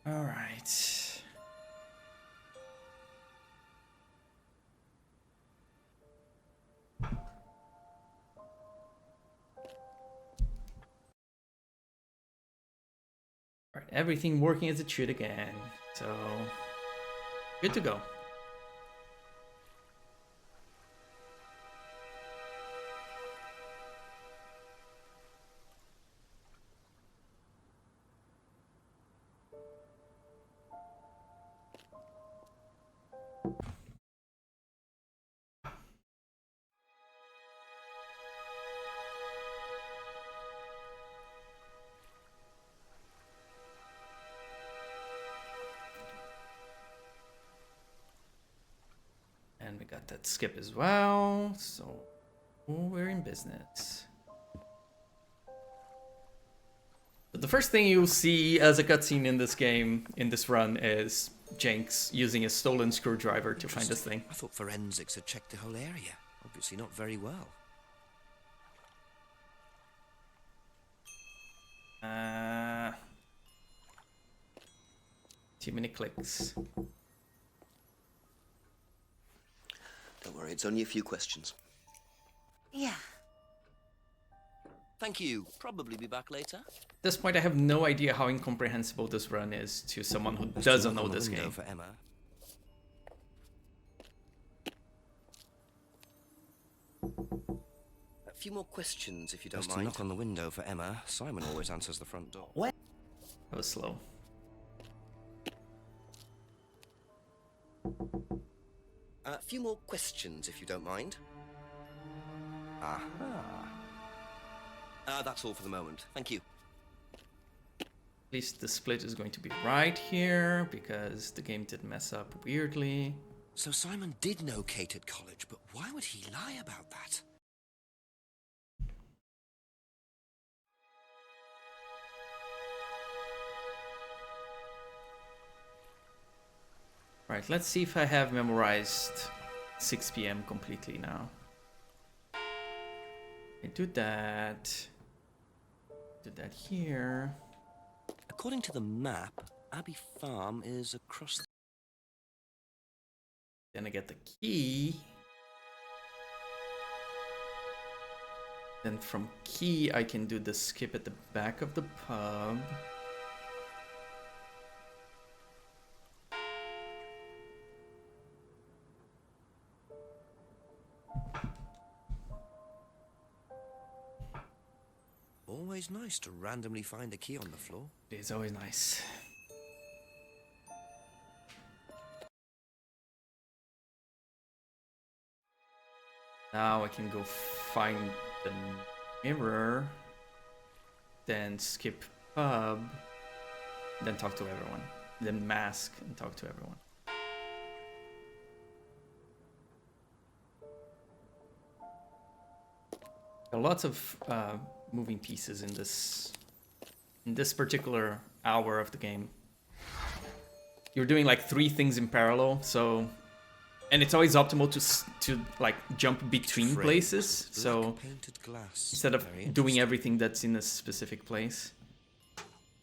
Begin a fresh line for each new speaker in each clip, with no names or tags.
All right. All right, everything working as it should again. So, good to go. And we got that skip as well, so we're in business. But the first thing you'll see as a cutscene in this game, in this run, is Jenks using a stolen screwdriver to find this thing.
I thought forensics had checked the whole area. Obviously not very well.
Too many clicks.
Don't worry, it's only a few questions.
Yeah.
Thank you. Probably be back later.
At this point, I have no idea how incomprehensible this run is to someone who doesn't know this game.
For Emma.
A few more questions, if you don't
Just to
mind.
knock on the window for Emma. Simon always answers the front door.
What?
That was slow.
A few more questions, if you don't mind.
Aha. That's all for the moment. Thank you.
At least the split is going to be right here, because the game did mess up weirdly.
So Simon did know Kate at college, but why would he lie about that?
Right, let's see if I have memorized 6 p.m. completely now. I do that. Do that here.
According to the map, Abbey Farm is across the...
Then I get the key. Then from key, I can do the skip at the back of the pub.
Always nice to randomly find a key on the floor.
It is always nice. Now I can go find the mirror, then skip pub, then talk to everyone, then mask and talk to everyone. There are lots of moving pieces in this particular hour of the game. You're doing like 3 things in parallel, so, and it's always optimal to like jump between places. So instead of doing everything that's in a specific place,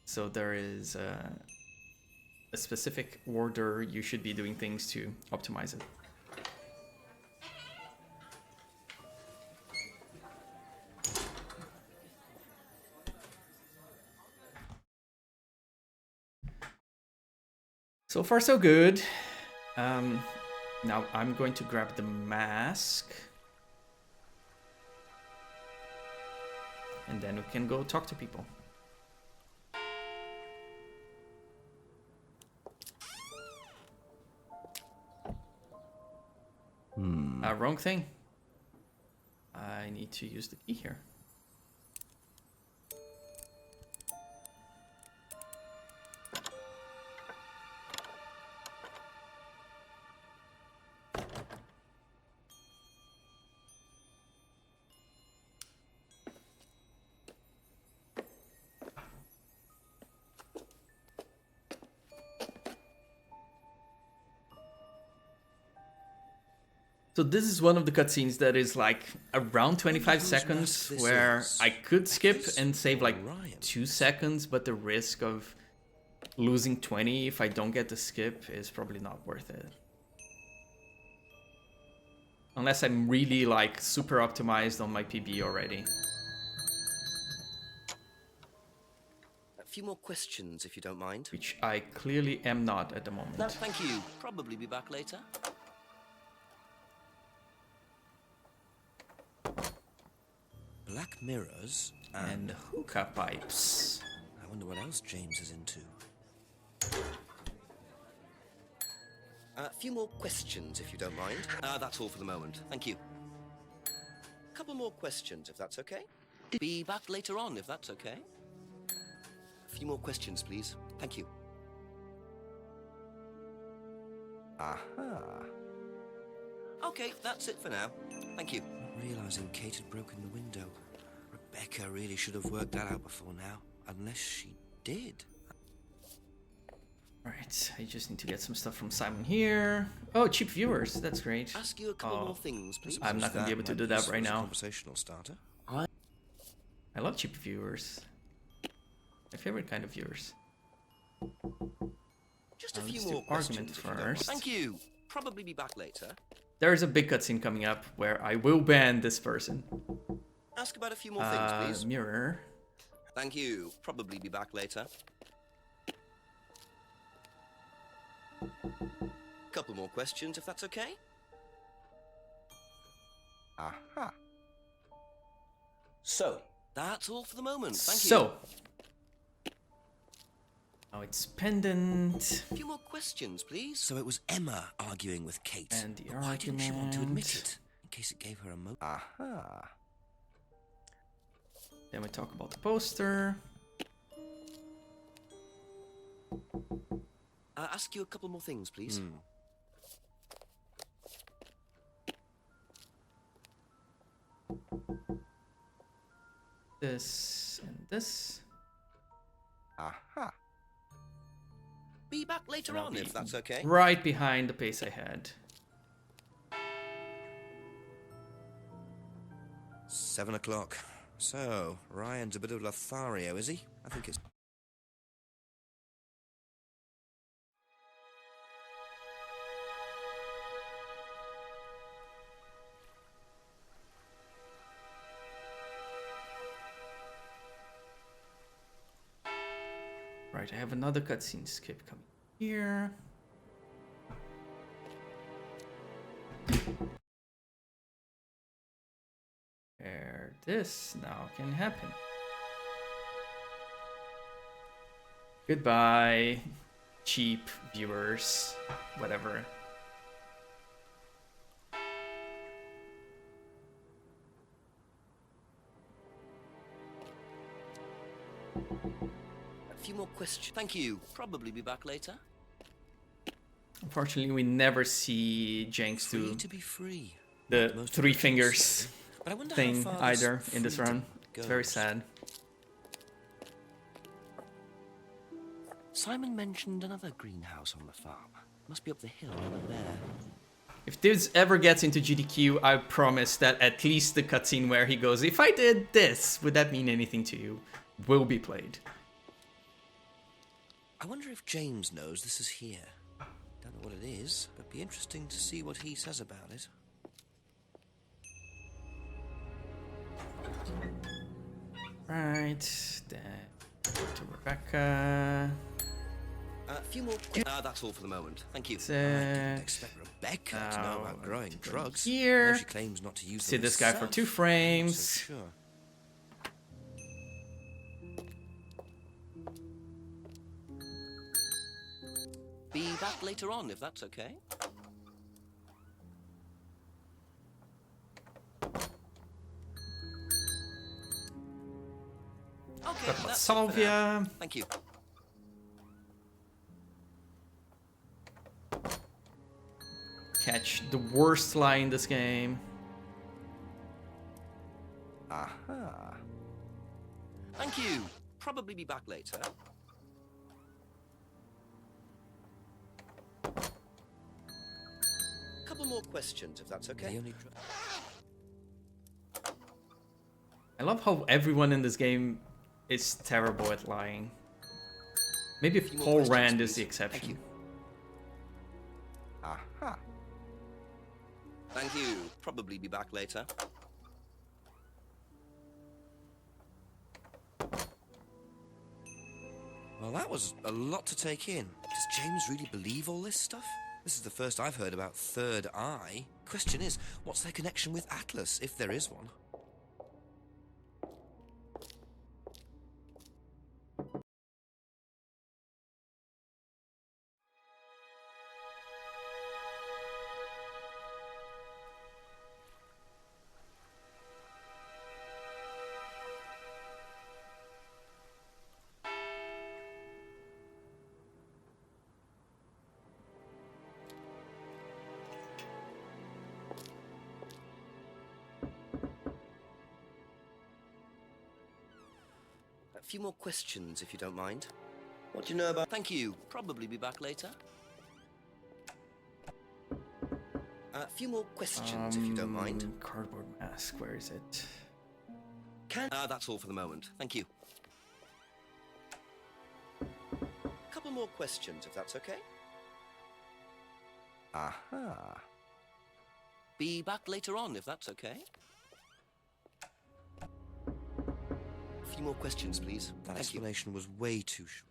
so there is a specific order you should be doing things to optimize it. So far, so good. Now I'm going to grab the mask. And then we can go talk to people. Wrong thing. I need to use the key here. So this is one of the cutscenes that is like around 25 seconds where I could skip and save like 2 seconds, but the risk of losing 20 if I don't get the skip is probably not worth it. Unless I'm really like super optimized on my PB already.
A few more questions, if you don't mind.
Which I clearly am not at the moment.
No, thank you. Probably be back later. Black mirrors
And hookah pipes.
I wonder what else James is into.
A few more questions, if you don't mind. That's all for the moment. Thank you. A couple more questions, if that's okay.
Be back later on, if that's okay.
A few more questions, please. Thank you. Aha. Okay, that's it for now. Thank you.
Not realising Kate had broken the window. Rebecca really should have worked that out before now. Unless she did.
Right, I just need to get some stuff from Simon here. Oh, cheap viewers, that's great.
Ask you a couple more things, please.
I'm not gonna be able to do that right now.
Conversational starter.
I love cheap viewers. My favorite kind of viewers.
Just a
Let's
few
do
more
argument
questions. If you don't mind.
first.
Thank you. Probably be back later.
There's a big cutscene coming up where I will ban this person.
Ask about a few more things, please.
Mirror.
Thank you. Probably be back later. Couple more questions, if that's okay. Aha. So, that's all for the moment. Thank you.
So. Now it's pendant.
A few more questions, please.
So it was Emma arguing with Kate.
And the
But why didn't she want to admit
argument.
it? In case it gave her a mo.
Aha.
Then we talk about the poster.
Ask you a couple more things, please.
This and this.
Aha. Be back later
I'll
on,
be
if that's okay.
Right behind the pace I had.
7 o'clock. So, Ryan's a bit of Lothario, is he? I think it's...
Right, I have another cutscene skip coming here. Where this now can happen. Goodbye, cheap viewers, whatever.
A few more questions. Thank you. Probably be back later.
Unfortunately, we never see Jenks
Free
do
to be free.
the
Most
three
people
fingers
say. But I wonder how
thing
far
either in this
freedom
run. It's very
goes.
sad.
Simon mentioned another greenhouse on the farm. Must be up the hill over there.
If this ever gets into GDQ, I promise that at least the cutscene where he goes, "If I did this, would that mean anything to you?" will be played.
I wonder if James knows this is here. Don't know what it is, but be interesting to see what he says about it.
Right, then to Rebecca.
A few more. That's all for the moment. Thank you.
I didn't
Set.
expect Rebecca to know
Now,
about growing
to go
drugs.
here.
Although she claims not to use
See
them
this guy for
herself.
2
I'm not
frames.
so sure.
Be back later on, if that's okay. Okay,
Talk about
that's it for now.
Salvia.
Thank you.
Catch the worst lie in this game.
Aha. Thank you. Probably be back later. Couple more questions, if that's
The
okay.
only
I love how everyone in this game is terrible at lying. Maybe
few more
Paul
questions,
Rand is
please.
the
Thank
exception.
you. Aha. Thank you. Probably be back later. Well, that was a lot to take in. Does James really believe all this stuff? This is the first I've heard about Third Eye. Question is, what's their connection with Atlas, if there is one? A few more questions, if you don't mind. What do you know about... Thank you. Probably be back later. A few more questions, if you don't mind.
Cardboard mask, where is it?
That's all for the moment. Thank you. Couple more questions, if that's okay. Aha. Be back later on, if that's okay. A few more questions, please. That explanation was way too short.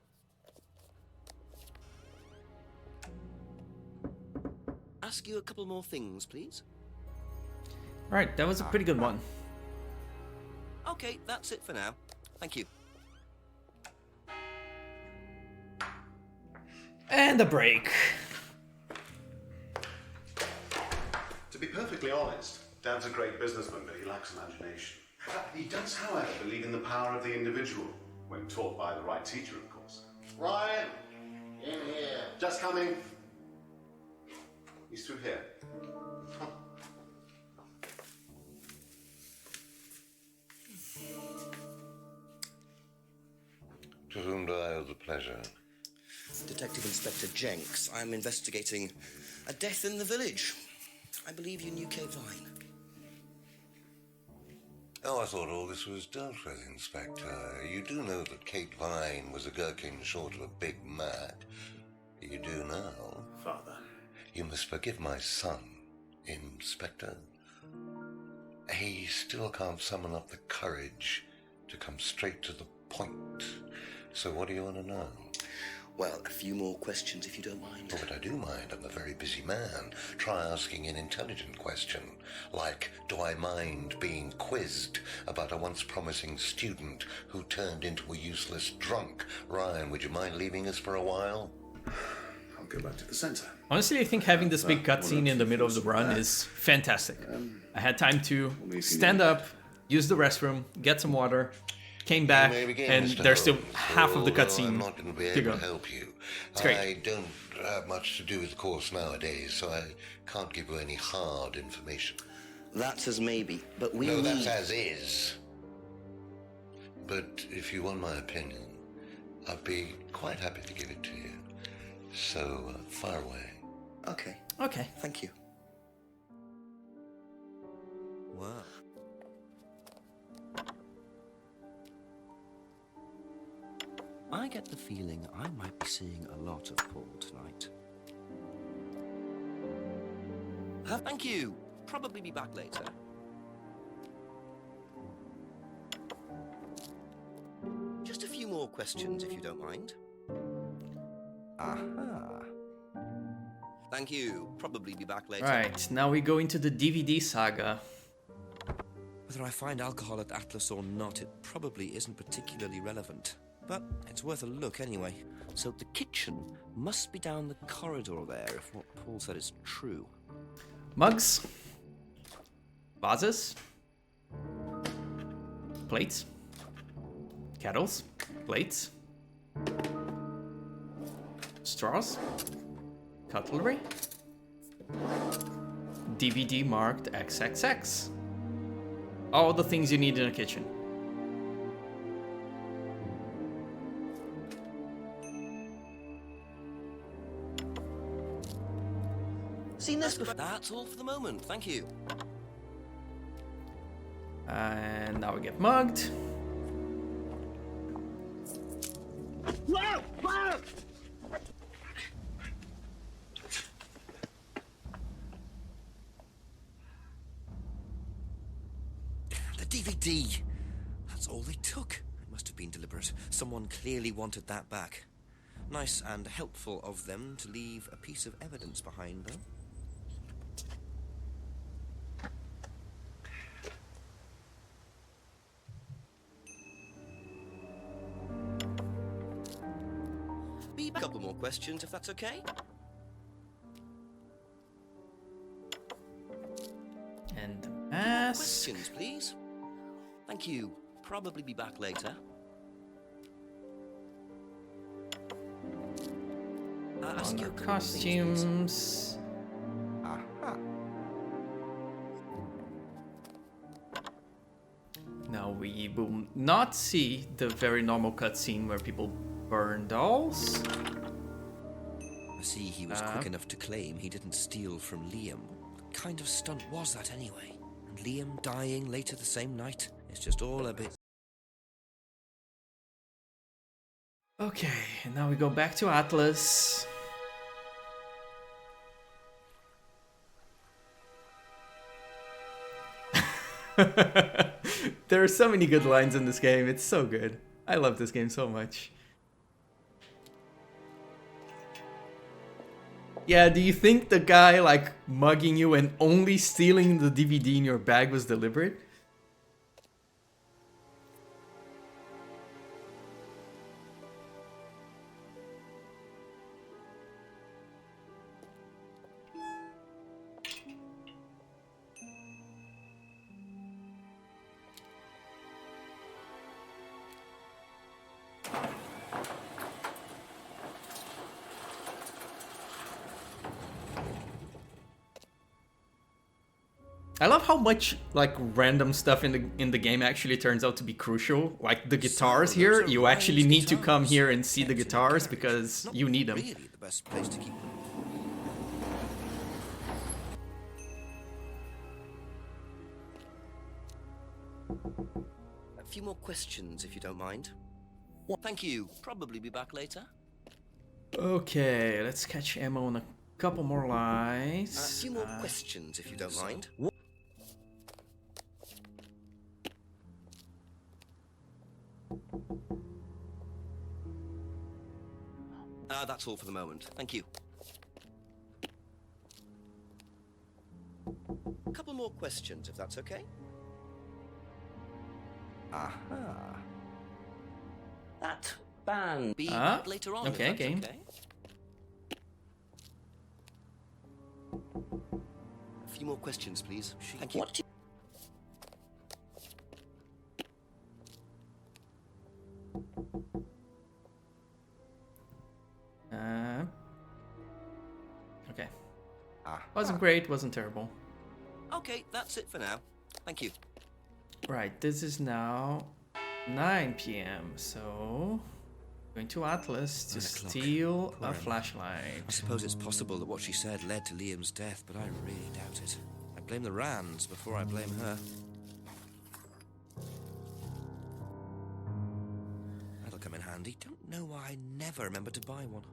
Ask you a couple more things, please.
Right, that was a pretty good one.
Okay, that's it for now. Thank you.
And a break.
To be perfectly honest, Dad's a great businessman, but he lacks imagination. He does, however, believe in the power of the individual, when taught by the right teacher, of course. Ryan! In here. Just coming. He's through here. Huh.
To whom do I owe the pleasure?
Detective Inspector Jenks. I'm investigating a death in the village. I believe you knew Kate Vine.
Oh, I thought all this was dealt with, Inspector. You do know that Kate Vine was a gherkin short of a Big Mac. You do now.
Father.
You must forgive my son, Inspector. He still can't summon up the courage to come straight to the point. So what do you want to know?
Well, a few more questions if you don't mind.
Oh, but I do mind. I'm a very busy man. Try asking an intelligent question, like, do I mind being quizzed about a once promising student who turned into a useless drunk? Ryan, would you mind leaving us for a while?
I'll go back to the center.
Honestly, I think having this big cutscene in the middle of the run is fantastic. I had time to stand up, use the restroom, get some water, came back, and there's still half of the cutscene
I'm not going to be
to
able
go.
to help you.
It's great.
I don't have much to do with the course nowadays, so I can't give you any hard information.
That's as maybe, but we
No,
need...
that's as is. But if you want my opinion, I'd be quite happy to give it to you. So, fire away.
Okay,
Okay.
thank you. Wow. I get the feeling I might be seeing a lot of Paul tonight. Thank you. Probably be back later. Just a few more questions, if you don't mind. Aha. Thank you. Probably be back later.
Right, now we go into the DVD saga.
Whether I find alcohol at Atlas or not, it probably isn't particularly relevant. But it's worth a look anyway. So the kitchen must be down the corridor there, if what Paul said is true.
Mugs. Vases. Plates. Kettles. Plates. Straws. Cutlery. DVD marked XXX. All the things you need in a kitchen.
Seen this before? That's all for the moment, thank you.
And now we get mugged.
D. That's all they took. It must have been deliberate. Someone clearly wanted that back. Nice and helpful of them to leave a piece of evidence behind, though. Be back. A couple more questions, if that's okay.
And the mask.
Questions, please. Thank you. Probably be back later. Ask
On
you
our
a couple of things, please.
costumes.
Aha.
Now we will not see the very normal cutscene where people burn dolls.
I see he was quick enough to claim he didn't steal from Liam. What kind of stunt was that anyway? And Liam dying later the same night? It's just all a bit...
Okay, and now we go back to Atlas. There are so many good lines in this game. It's so good. I love this game so much. Yeah, do you think the guy like mugging you and only stealing the DVD in your bag was deliberate? I love how much like random stuff in the game actually turns out to be crucial. Like the guitars
So,
here,
those are
you actually
Ryan's
need to come
guitars.
here and see the
Kept in
guitars
garage.
because
Not
you need them.
Really the best place to keep them. A few more questions, if you don't mind. Thank you. Probably be back later.
Okay, let's catch ammo on a couple more
A
lies.
few more questions, if you don't mind. That's all for the moment. Thank you. A couple more questions, if that's okay. Aha. That band. Be back later on.
okay,
if that's
game.
Okay. A few more questions, please. Thank you.
Okay.
Aha.
Wasn't great, wasn't terrible.
Okay, that's it for now. Thank you.
Right, this is now 9 p.m. So going to Atlas to
9 o'clock.
steal
Where
a
am I?
flashlight.
I suppose it's possible that what she said led to Liam's death, but I really doubt it. I blame the Rands before I blame her. That'll come in handy. Don't know why I never remember to buy one.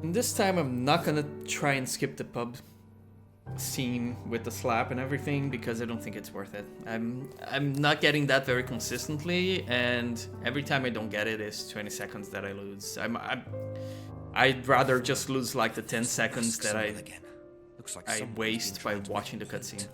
And this time I'm not gonna try and skip the pub scene with the slap and everything because I don't think it's worth it. I'm not getting that very consistently, and every time I don't get it is 20 seconds that I lose. I'd rather just lose like the 10 seconds
Ask
that
someone again. Looks like
I
someone's
waste
been
by
trying to
watching the
make a
cutscene.
point.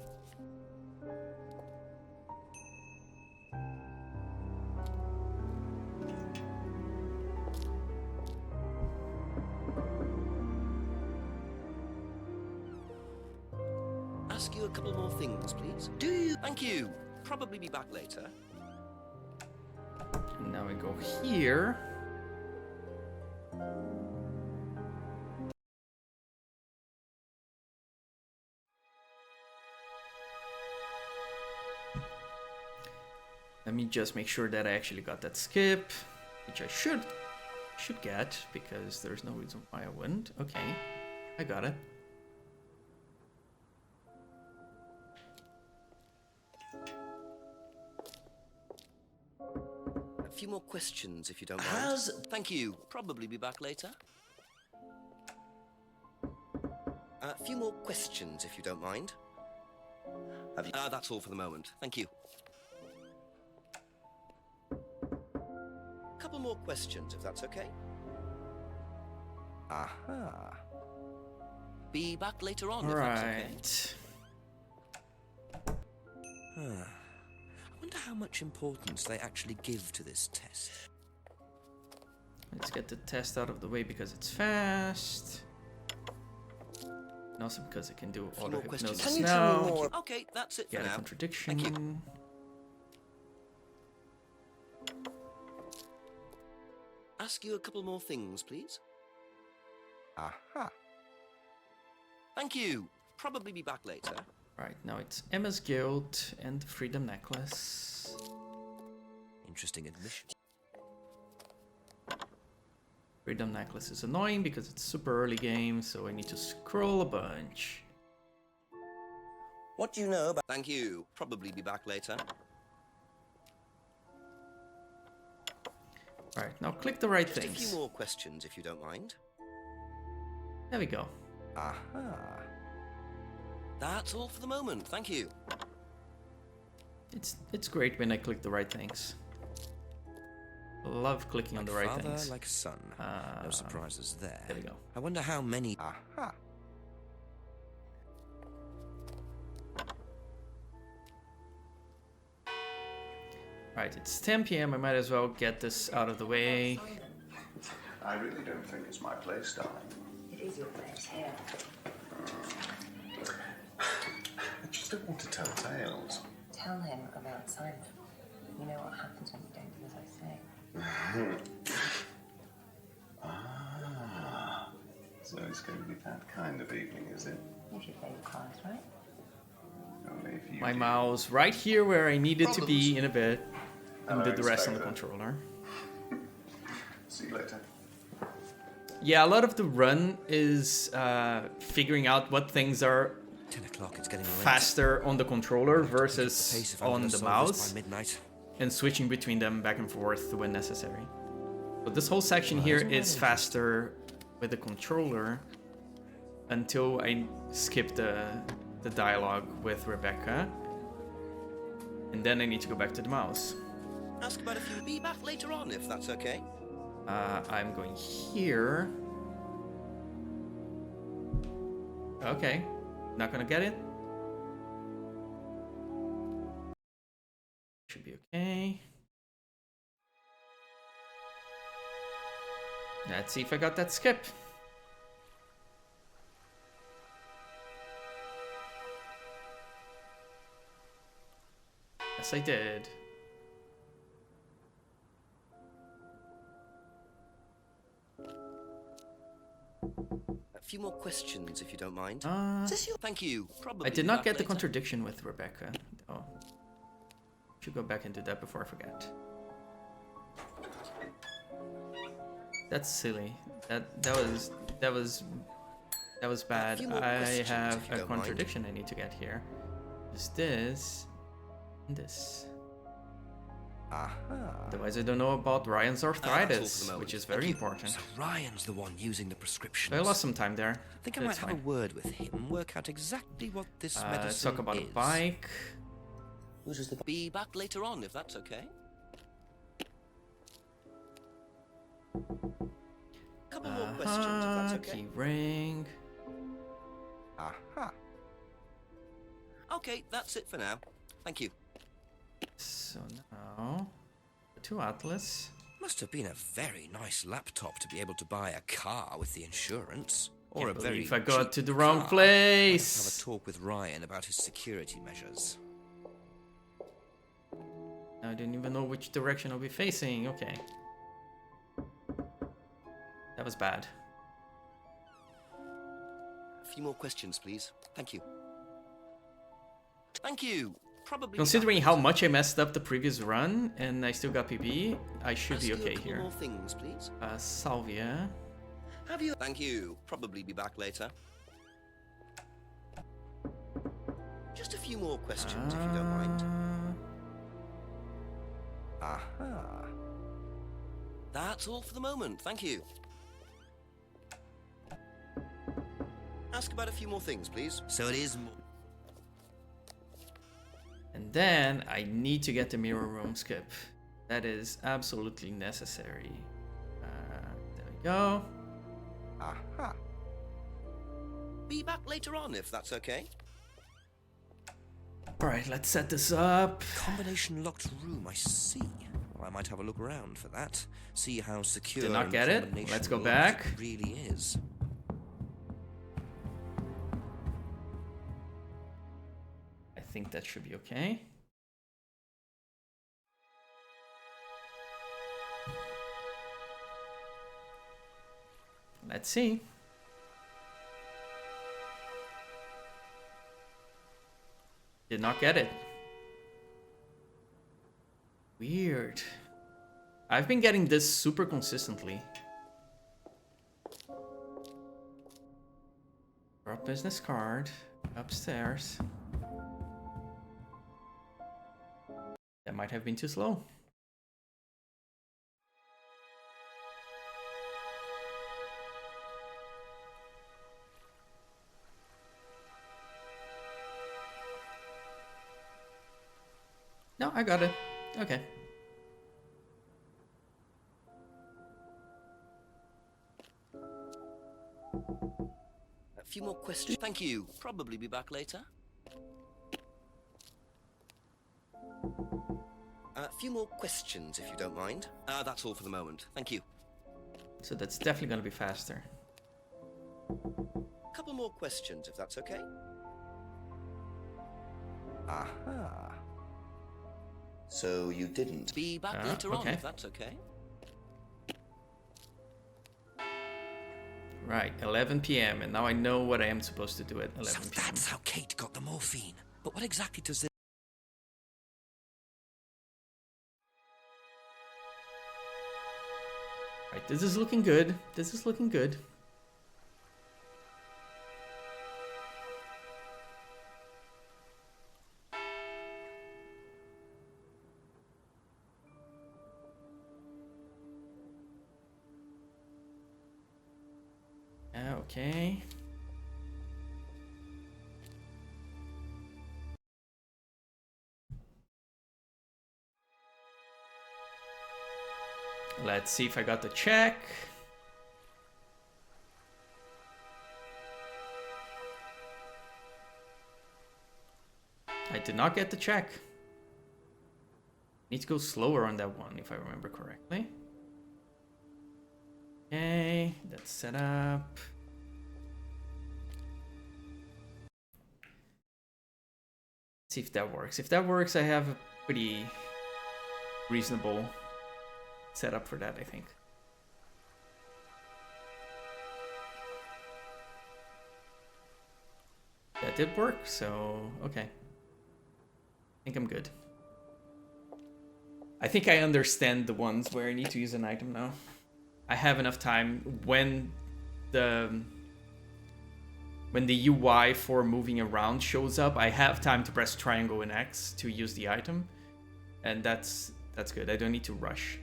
Ask you a couple more things, please. Do you? Thank you. Probably be back later.
And now we go here. Let me just make sure that I actually got that skip, which I should get, because there's no reason why I wouldn't. Okay, I got it.
few more questions, if you don't mind. Thank you. Probably be back later. A few more questions, if you don't mind. Have you... that's all for the moment. Thank you. Couple more questions, if that's okay. Aha. Be back later on, if that's okay. I wonder how much importance they actually give to this test.
Let's get the test out of the way because it's fast. And also because it can do auto hypnosis
Can you
now.
tell me more? Okay, that's it for
Get a
now.
contradiction.
Thank you. Ask you a couple more things, please. Aha. Thank you. Probably be back later.
Right, now it's Emma's Guild and the Freedom Necklace.
Interesting admission.
Freedom Necklace is annoying because it's super early game, so I need to scroll a bunch.
What do you know about... Thank you. Probably be back later.
Right, now click the right
Just
things.
a few more questions, if you don't mind.
There we go.
Aha. That's all for the moment. Thank you.
It's great when I click the right things. Love clicking on the right
Father,
things.
like son. No surprises there.
There we go.
I wonder how many... Aha.
Right, it's 10 p.m. I might as well get this out of the way.
I really don't think it's my place, darling.
It is your place here.
I just don't want to tell tales.
Tell him about Simon. You know what happens when you don't do as I say.
Ah, so it's going to be that kind of evening, is it?
If you play your cards right.
Only if you
My
do.
mouse right here where I needed to be in a bit. And
Hello,
did the rest on the
Inspector.
controller.
See you later.
Yeah, a lot of the run is figuring out what things are
10 o'clock, it's getting late.
faster on the controller
Pace
versus
if I'm
on
gonna
the
solve this
mouse,
by midnight.
and switching between them back and forth when necessary. But this whole section here is faster with the controller until I skip the dialogue with Rebecca. And then I need to go back to the mouse.
Ask about if you'll be back later on, if that's okay.
I'm going here. Okay, not gonna get it. Should be okay. Let's see if I got that skip. Yes, I did.
A few more questions, if you don't mind. Thank you. Probably
I did
be
not
back
get the
later.
contradiction with Rebecca. Oh, should go back and do that before I forget. That's silly. That was bad.
few more
I
questions,
have
if you
a
don't mind.
contradiction I need to get here. Is this and this?
Aha.
Otherwise, I don't know about Ryan's
That's all for the
arthritis,
moment.
which is
Thank
very
you.
important.
So Ryan's the one using the prescriptions.
So I lost some time there.
I think I
but
might
it's
have
fine.
a word with him, work out exactly what this medicine
Let's talk about
is.
a bike.
Be back later on, if that's okay. Couple more questions, if that's okay.
Key ring.
Aha. Okay, that's it for now. Thank you.
So now, to Atlas.
Must have been a very nice laptop to be able to buy a car with the insurance. Or
Can't
a very
believe I got
cheap
to the wrong
car.
place.
Might have a talk with Ryan about his security measures.
I didn't even know which direction I'll be facing. Okay. That was bad.
A few more questions, please. Thank you. Thank you. Probably.
Considering how much I messed up the previous run and I still got PB, I should be okay
A couple
here.
more things, please.
Salvia.
Have you? Thank you. Probably be back later. Just a few more questions, if you don't mind. Aha. That's all for the moment, thank you. Ask about a few more things, please. So it is more.
And then I need to get the mirror room skip. That is absolutely necessary. There we go.
Aha. Be back later on, if that's okay.
Alright, let's set this up.
Combination locked room, I see. Well, I might have a look around for that. See how secure
Did not
and
get it.
combination
Let's go
locked
back.
it really is.
I think that should be okay. Let's see. Did not get it. Weird. I've been getting this super consistently. Drop business card. Upstairs. That might have been too slow. No, I got it. Okay.
A few more questions. Thank you. Probably be back later. A few more questions, if you don't mind. That's all for the moment. Thank you.
So that's definitely gonna be faster.
Couple more questions, if that's okay. Aha. So you didn't. Be back later on,
okay.
if that's okay.
Right, 11 p.m. and now I know what I am supposed to do at 11
So
p.m.
that's how Kate got the morphine. But what exactly does this...
Right, this is looking good. This is looking good. Okay. Let's see if I got the check. I did not get the check. Need to go slower on that one, if I remember correctly. Okay, that's set up. See if that works. If that works, I have a pretty reasonable setup for that, I think. That did work, so okay. I think I'm good. I think I understand the ones where I need to use an item now. I have enough time when the UI for moving around shows up, I have time to press triangle and X to use the item. And that's good. I don't need to rush.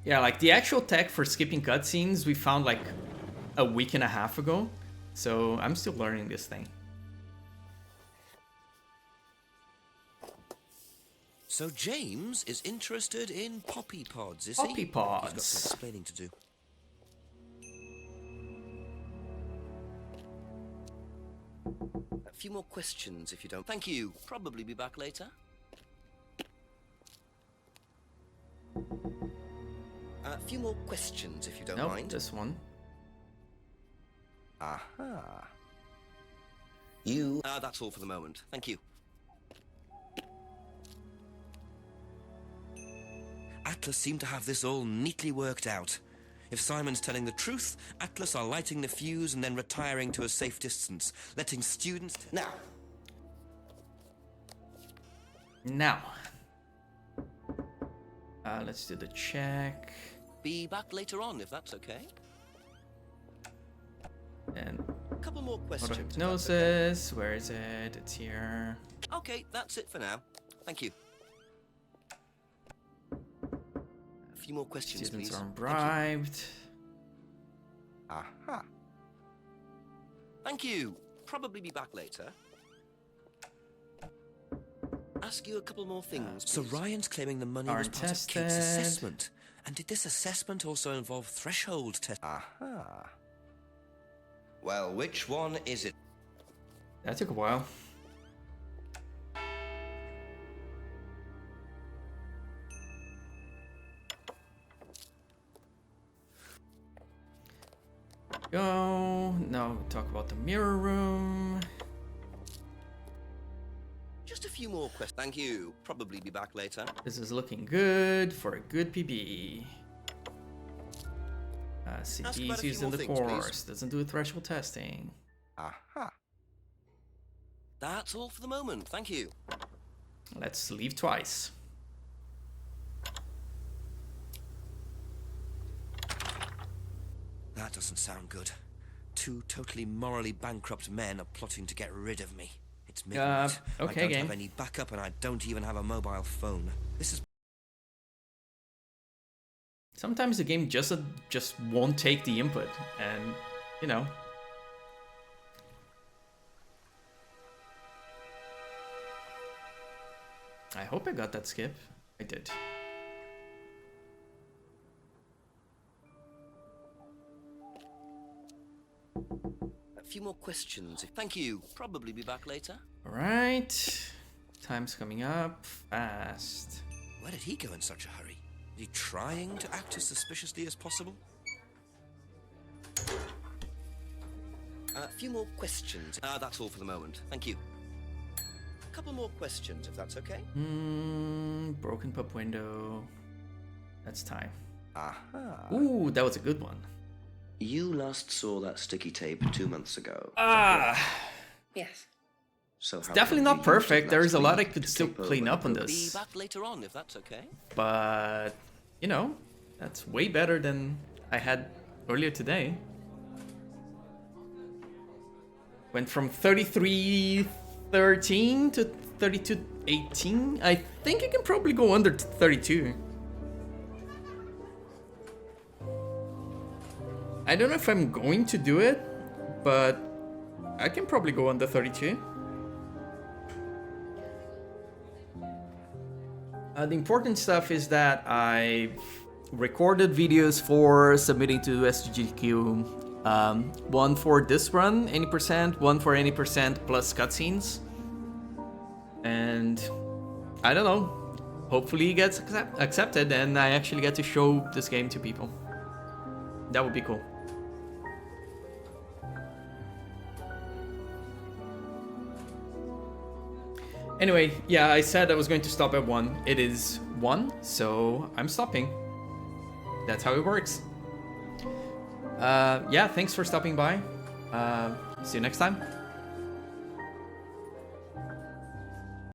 Yeah, like the actual tech for skipping cutscenes we found like a week and a half ago. So I'm still learning this thing.
So James is interested in poppy pods, is
Poppy
he?
pods.
He's got some explaining to do. A few more questions, if you don't. Thank you. Probably be back later. A few more questions, if you don't
Nope,
mind.
this one.
Aha. You... that's all for the moment. Thank you. Atlas seemed to have this all neatly worked out. If Simon's telling the truth, Atlas are lighting the fuse and then retiring to a safe distance, letting students... Now!
Now. Let's do the check.
Be back later on, if that's okay.
And
A couple more questions.
hypnosis. Where is it? It's here.
Okay, that's it for now. Thank you. A few more questions,
Students
please.
are
Thank you.
bribed.
Aha. Thank you. Probably be back later. Ask you a couple more things,
So
please.
Ryan's claiming the money was
Aren't
part of Kate's
tested.
assessment. And did this assessment also involve threshold test?
Aha. Well, which one is it?
That took a while. Go. Now we talk about the mirror room.
Just a few more questions. Thank you. Probably be back later.
This is looking good for a good PB.
Ask
CPs
about a few
used in
more
the
things, please.
course. Doesn't do threshold testing.
Aha. That's all for the moment. Thank you.
Let's leave twice.
That doesn't sound good. Two totally morally bankrupt men are plotting to get rid of me. It's midnight.
Okay,
I don't
game.
have any backup and I don't even have a mobile phone. This is...
Sometimes the game just won't take the input, and you know. I hope I got that skip. I did.
A few more questions. Thank you. Probably be back later.
Alright. Time's coming up fast.
Where did he go in such a hurry? Is he trying to act as suspiciously as possible?
A few more questions. That's all for the moment. Thank you. A couple more questions, if that's okay.
Broken pub window. That's time.
Aha.
Ooh, that was a good one.
You last saw that sticky tape 2 months ago.
Yes.
So how
Definitely
come
not
you
perfect.
used it
There's a
last
lot I
week
could
to
still
tape
clean
over?
up on
We'll
this.
Be back later on, if that's okay.
But, you know, that's way better than I had earlier today. Went from 33-13 to 32-18. I think you can probably go under 32. I don't know if I'm going to do it, but I can probably go under 32. The important stuff is that I recorded videos for submitting to SGQ. One for this run, any percent, one for any percent plus cutscenes. And I don't know, hopefully it gets accepted and I actually get to show this game to people. That would be cool. Anyway, yeah, I said I was going to stop at 1. It is 1, so I'm stopping. That's how it works. Yeah, thanks for stopping by. See you next time.